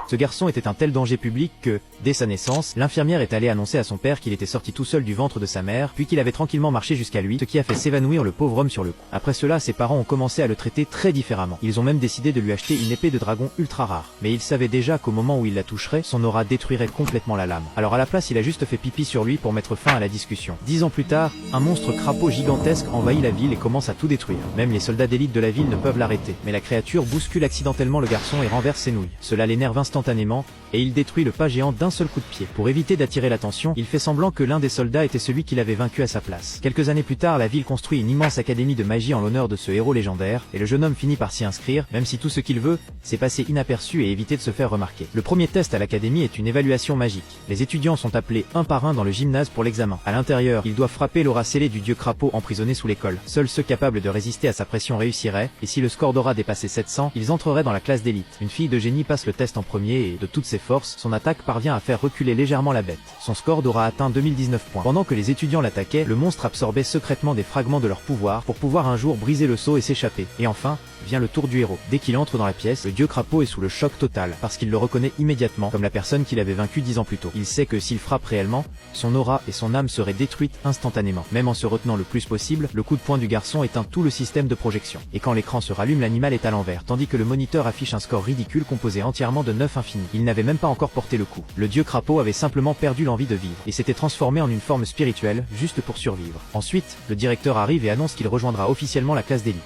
Ce garçon était un tel danger public que, dès sa naissance, l'infirmière est allée annoncer à son père qu'il était sorti tout seul du ventre de sa mère, puis qu'il avait tranquillement marché jusqu'à lui, ce qui a fait s'évanouir le pauvre homme sur le coup. Après cela, ses parents ont commencé à le traiter très différemment. Ils ont même décidé de lui acheter une épée de dragon ultra rare. Mais il savait déjà qu'au moment où il la toucherait, son aura détruirait complètement la lame. Alors à la place, il a juste fait pipi sur lui pour mettre fin à la discussion. 10 ans plus tard, un monstre crapaud gigantesque envahit la ville et commence à tout détruire. Même les soldats d'élite de la ville ne peuvent l'arrêter. Mais la créature bouscule accidentellement le garçon et renverse ses nouilles. Cela l'énerve instantanément, et il détruit le pas géant d'un seul coup de pied. Pour éviter d'attirer l'attention, il fait semblant que l'un des soldats était celui qu'il avait vaincu à sa place. Quelques années plus tard, la ville construit une immense académie de magie en l'honneur de ce héros légendaire, et le jeune homme finit par s'y inscrire, même si tout ce qu'il veut, c'est passer inaperçu et éviter de se faire remarquer. Le premier test à l'académie est une évaluation magique. Les étudiants sont appelés un par un dans le gymnase pour l'examen. À l'intérieur, ils doivent frapper l'aura scellée du dieu crapaud emprisonné sous l'école. Seuls ceux capables de résister à sa pression réussiraient, et si le score d'aura dépassait 700, ils entreraient dans la classe d'élite. Une fille de génie passe le test en premier et, de toutes ses forces, son attaque parvient à faire reculer légèrement la bête. Son score d'aura atteint 2019 points. Pendant que les étudiants l'attaquaient, le monstre absorbait secrètement des fragments de leur pouvoir pour pouvoir un jour briser le sceau et s'échapper. Et enfin, vient le tour du héros. Dès qu'il entre dans la pièce, le dieu crapaud est sous le choc total, parce qu'il le reconnaît immédiatement comme la personne qu'il avait vaincu 10 ans plus tôt. Il sait que s'il frappe réellement, son aura et son âme seraient détruites instantanément. Même en se retenant le plus possible, le coup de poing du garçon éteint tout le système de projection. Et quand l'écran se rallume, l'animal est à l'envers, tandis que le moniteur affiche un score ridicule composé entièrement de 9 infinis. Il n'avait même pas encore porté le coup. Le dieu crapaud avait simplement perdu l'envie de vivre, et s'était transformé en une forme spirituelle, juste pour survivre. Ensuite, le directeur arrive et annonce qu'il rejoindra officiellement la classe d'élite.